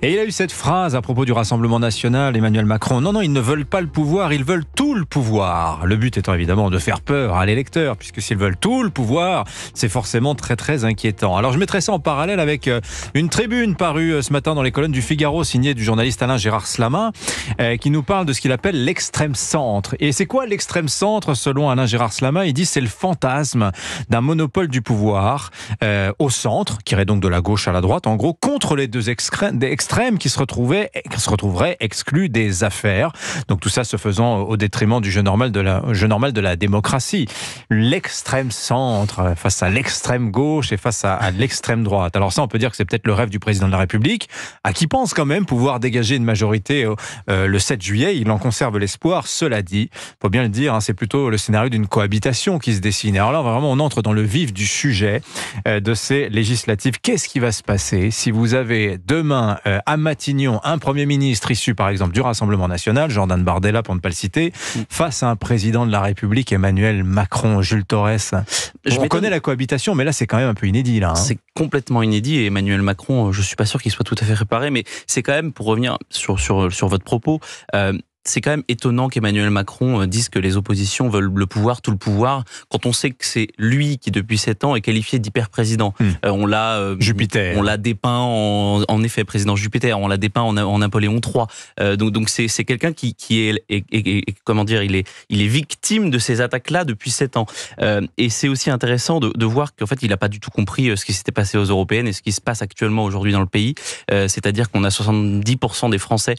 Et il a eu cette phrase à propos du Rassemblement national, Emmanuel Macron. Non, ils ne veulent pas le pouvoir, ils veulent tout le pouvoir. Le but étant évidemment de faire peur à l'électeur, puisque s'ils veulent tout le pouvoir, c'est forcément très très inquiétant. Alors je mettrai ça en parallèle avec une tribune parue ce matin dans les colonnes du Figaro, signée du journaliste Alain Gérard Slamin, qui nous parle de ce qu'il appelle l'extrême centre. Et c'est quoi l'extrême centre selon Alain Gérard Slamin? Il dit c'est le fantasme d'un monopole du pouvoir au centre, qui irait donc de la gauche à la droite, en gros, contre les deux extrêmes qui se retrouveraient exclus des affaires. Donc tout ça se faisant au détriment du jeu normal de la démocratie. L'extrême centre face à l'extrême gauche et face à l'extrême droite. Alors ça, on peut dire que c'est peut-être le rêve du président de la République, à qui pense quand même pouvoir dégager une majorité le 7 juillet. Il en conserve l'espoir. Cela dit, faut bien le dire, c'est plutôt le scénario d'une cohabitation qui se dessine. Alors là, vraiment, on entre dans le vif du sujet de ces législatives. Qu'est-ce qui va se passer si vous avez demain à Matignon un Premier ministre issu par exemple du Rassemblement national, Jordan Bardella pour ne pas le citer, face à un président de la République, Emmanuel Macron, Jules Torres? On connaît la cohabitation, mais là c'est quand même un peu inédit. C'est complètement inédit et Emmanuel Macron, je suis pas sûr qu'il soit tout à fait préparé, mais c'est quand même, pour revenir sur votre propos, c'est quand même étonnant qu'Emmanuel Macron dise que les oppositions veulent le pouvoir, tout le pouvoir, quand on sait que c'est lui qui, depuis 7 ans, est qualifié d'hyper-président. On l'a dépeint en effet, président Jupiter, on l'a dépeint en Napoléon III. Donc c'est quelqu'un qui est comment dire, il est victime de ces attaques-là depuis 7 ans. Et c'est aussi intéressant de voir qu'en fait, il n'a pas du tout compris ce qui s'était passé aux européennes et ce qui se passe actuellement aujourd'hui dans le pays. C'est-à-dire qu'on a 70% des Français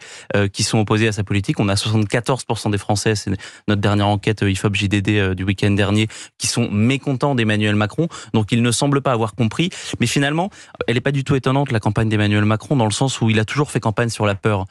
qui sont opposés à sa politique. On a 74% des Français, c'est notre dernière enquête IFOP-JDD du week-end dernier, qui sont mécontents d'Emmanuel Macron. Donc il ne semble pas avoir compris. Mais finalement, elle n'est pas du tout étonnante, la campagne d'Emmanuel Macron, dans le sens où il a toujours fait campagne sur la peur.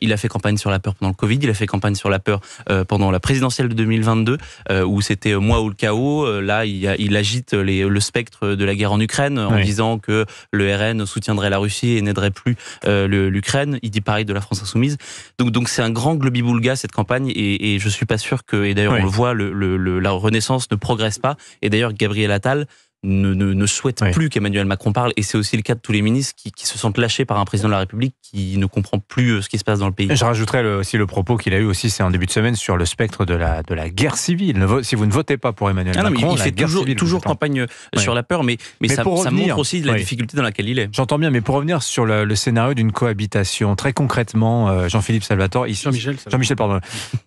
Il a fait campagne sur la peur pendant le Covid, il a fait campagne sur la peur pendant la présidentielle de 2022, où c'était moi ou le chaos. Là, il agite le spectre de la guerre en Ukraine, en disant que le RN soutiendrait la Russie et n'aiderait plus l'Ukraine. Il dit pareil de la France insoumise. Donc c'est un grand globi-boulga cette campagne et je suis pas sûr que, et d'ailleurs on le voit, la Renaissance ne progresse pas, et d'ailleurs Gabriel Attal ne souhaite plus qu'Emmanuel Macron parle, et c'est aussi le cas de tous les ministres qui se sentent lâchés par un président de la République qui ne comprend plus ce qui se passe dans le pays. Je rajouterais aussi le propos qu'il a eu aussi, c'est en début de semaine, sur le spectre de la guerre civile. Si vous ne votez pas pour Emmanuel Macron, il fait toujours campagne sur la peur, mais ça montre aussi de la difficulté dans laquelle il est. J'entends bien, mais pour revenir sur le scénario d'une cohabitation, très concrètement, Jean-Philippe Salvatore, Jean-Michel,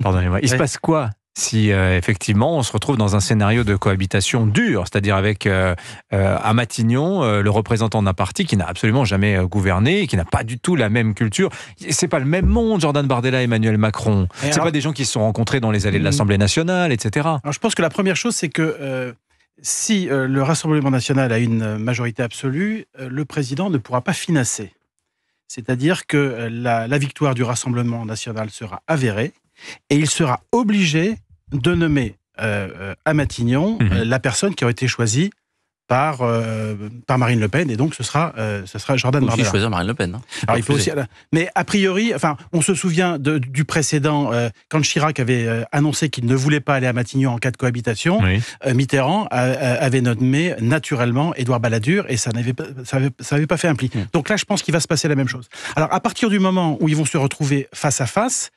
pardonnez-moi, il se passe quoi si effectivement on se retrouve dans un scénario de cohabitation dure, c'est-à-dire avec à Matignon le représentant d'un parti qui n'a absolument jamais gouverné, qui n'a pas du tout la même culture. C'est pas le même monde, Jordan Bardella et Emmanuel Macron. C'est pas des gens qui se sont rencontrés dans les allées de l'Assemblée nationale, etc. Alors je pense que la première chose, c'est que si le Rassemblement national a une majorité absolue, le président ne pourra pas financer. C'est-à-dire que la victoire du Rassemblement national sera avérée et il sera obligé de nommer à Matignon la personne qui a été choisie par Marine Le Pen, et donc ce sera Jordan Bardella. Il faut choisir Marine Le Pen. Alors, il faut aussi, mais a priori, on se souvient du précédent, quand Chirac avait annoncé qu'il ne voulait pas aller à Matignon en cas de cohabitation, Mitterrand avait nommé naturellement Édouard Balladur, et ça n'avait pas fait un pli. Donc là, je pense qu'il va se passer la même chose. Alors, à partir du moment où ils vont se retrouver face à face,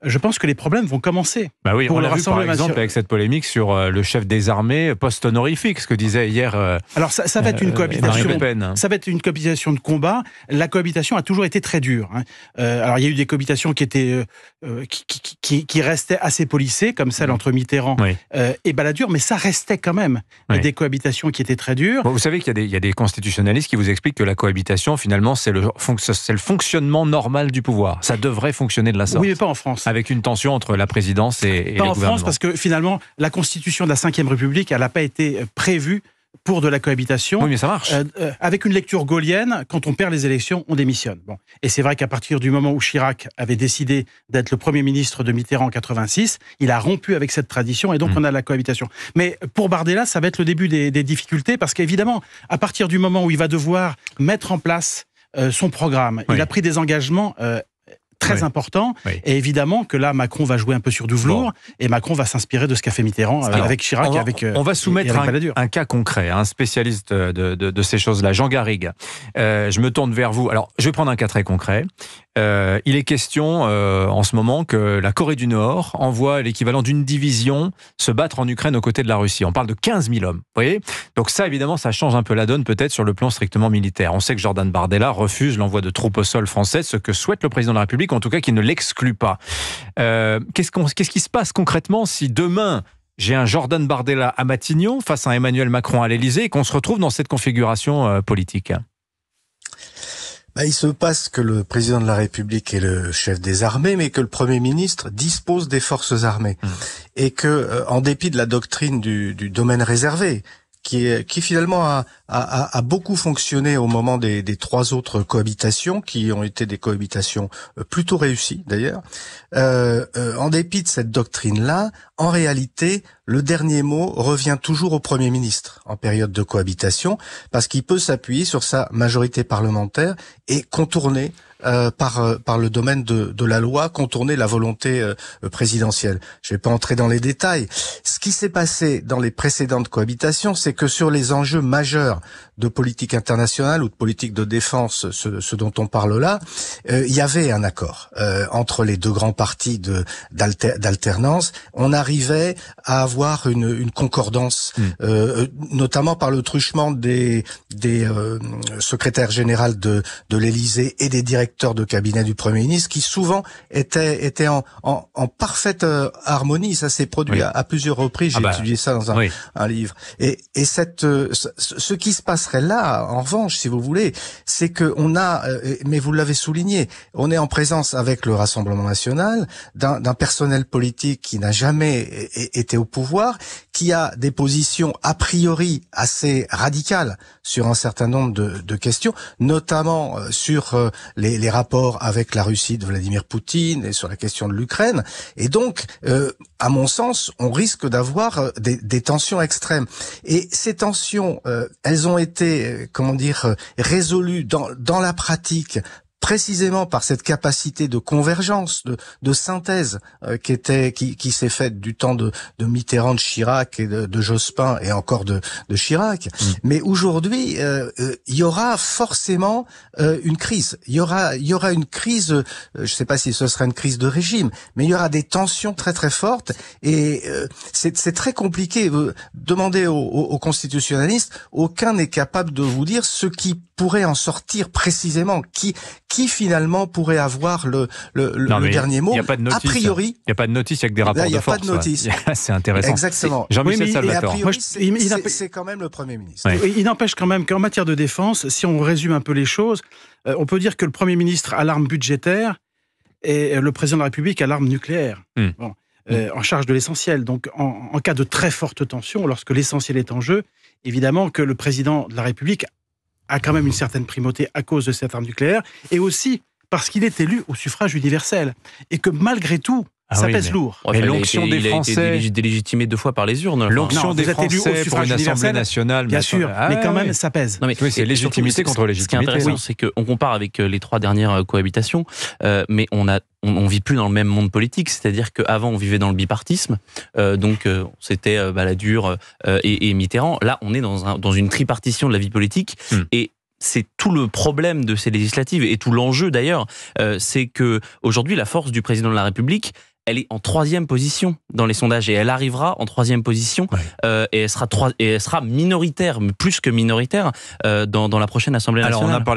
je pense que les problèmes vont commencer. On l'a vu par exemple avec cette polémique sur le chef des armées post-honorifique, ce que disait hier... Alors ça va être une cohabitation. Ça va être une cohabitation de combat. La cohabitation a toujours été très dure. Alors il y a eu des cohabitations qui étaient qui restaient assez policées, comme celle entre Mitterrand et Balladur, mais ça restait quand même des cohabitations qui étaient très dures. Bon, vous savez qu'il y a des constitutionnalistes qui vous expliquent que la cohabitation, finalement, c'est le fonctionnement normal du pouvoir. Ça devrait fonctionner de la sorte. Oui, mais pas en France. Avec une tension entre la présidence et le gouvernement. Pas en France, parce que finalement, la Constitution de la Ve République, elle n'a pas été prévue pour de la cohabitation. Oui, mais ça marche. Avec une lecture gaulienne, quand on perd les élections, on démissionne. Bon. Et c'est vrai qu'à partir du moment où Chirac avait décidé d'être le Premier ministre de Mitterrand en 86, il a rompu avec cette tradition, et donc on a la cohabitation. Mais pour Bardella, ça va être le début des difficultés, parce qu'évidemment, à partir du moment où il va devoir mettre en place son programme, il a pris des engagements très important. Et évidemment que là, Macron va jouer un peu sur du velours et Macron va s'inspirer de ce qu'a fait Mitterrand avec Chirac et avec on va soumettre un cas concret, un spécialiste de ces choses-là, Jean Garrigue. Je me tourne vers vous. Alors, je vais prendre un cas très concret. Il est question en ce moment que la Corée du Nord envoie l'équivalent d'une division se battre en Ukraine aux côtés de la Russie. On parle de 15 000 hommes. Vous voyez ? Donc ça, évidemment, ça change un peu la donne peut-être sur le plan strictement militaire. On sait que Jordan Bardella refuse l'envoi de troupes au sol français, ce que souhaite le président de la République, en tout cas qui ne l'exclut pas. Qu'est-ce qui se passe concrètement si demain j'ai un Jordan Bardella à Matignon face à un Emmanuel Macron à l'Élysée et qu'on se retrouve dans cette configuration politique ? Il se passe que le président de la République est le chef des armées, mais que le Premier ministre dispose des forces armées. Et que, en dépit de la doctrine du domaine réservé, qui finalement a beaucoup fonctionné au moment des 3 autres cohabitations, qui ont été des cohabitations plutôt réussies d'ailleurs. En dépit de cette doctrine-là, en réalité, le dernier mot revient toujours au Premier ministre en période de cohabitation, parce qu'il peut s'appuyer sur sa majorité parlementaire et contourner par le domaine de la loi, contourner la volonté présidentielle. Je vais pas entrer dans les détails. Ce qui s'est passé dans les précédentes cohabitations, c'est que sur les enjeux majeurs de politique internationale ou de politique de défense, ce dont on parle là, il y avait un accord entre les 2 grands partis d'alternance. On arrivait à avoir une concordance, notamment par le truchement des secrétaires généraux de l'Élysée et des directeurs de cabinet du Premier ministre, qui souvent étaient en parfaite harmonie. Ça s'est produit à plusieurs reprises. J'ai étudié ça dans un livre. Et ce qui se passerait là, en revanche, si vous voulez, c'est que on a, mais vous l'avez souligné, on est en présence avec le Rassemblement national d'un personnel politique qui n'a jamais été au pouvoir, qui a des positions a priori assez radicales sur un certain nombre de questions, notamment sur les rapports avec la Russie de Vladimir Poutine et sur la question de l'Ukraine. Et donc, à mon sens, on risque d'avoir des tensions extrêmes. Et ces tensions, elles ont été, résolues dans la pratique, précisément par cette capacité de convergence, de synthèse qui s'est faite du temps de Mitterrand, de Chirac et de Jospin et encore de Chirac. Mais aujourd'hui, il y aura forcément une crise. Il y aura une crise. Je ne sais pas si ce sera une crise de régime, mais il y aura des tensions très très fortes et c'est très compliqué. Demandez aux constitutionnalistes, aucun n'est capable de vous dire ce qui pourrait en sortir précisément, qui finalement pourrait avoir le dernier mot. Il n'y a pas de notice. A priori, il n'y a pas de notice avec des rapports de force. Il n'y a pas de notice. C'est intéressant. Exactement. Jean-Michel Salvatore. A priori, c'est quand même le Premier ministre. Il n'empêche quand même qu'en matière de défense, si on résume un peu les choses, on peut dire que le Premier ministre a l'arme budgétaire et le Président de la République a l'arme nucléaire. En charge de l'essentiel. Donc, en cas de très forte tension, lorsque l'essentiel est en jeu, évidemment que le Président de la République a quand même une certaine primauté à cause de cette arme nucléaire, et aussi parce qu'il est élu au suffrage universel, et que malgré tout, ça pèse lourd. Mais l'onction des Français... Il a été délégitimé 2 fois par les urnes. L'onction des Français pour une Assemblée nationale... Bien sûr, mais quand même, ça pèse. Non, mais c'est légitimité contre légitimité. Ce qui est intéressant, c'est qu'on compare avec les 3 dernières cohabitations, mais on vit plus dans le même monde politique, c'est-à-dire qu'avant on vivait dans le bipartisme, donc c'était Balladur et Mitterrand. Là, on est dans une tripartition de la vie politique, et c'est tout le problème de ces législatives et tout l'enjeu d'ailleurs, c'est que aujourd'hui la force du président de la République, elle est en 3e position dans les sondages et elle arrivera en 3e position et elle sera minoritaire, plus que minoritaire dans la prochaine Assemblée nationale. Alors on a parlé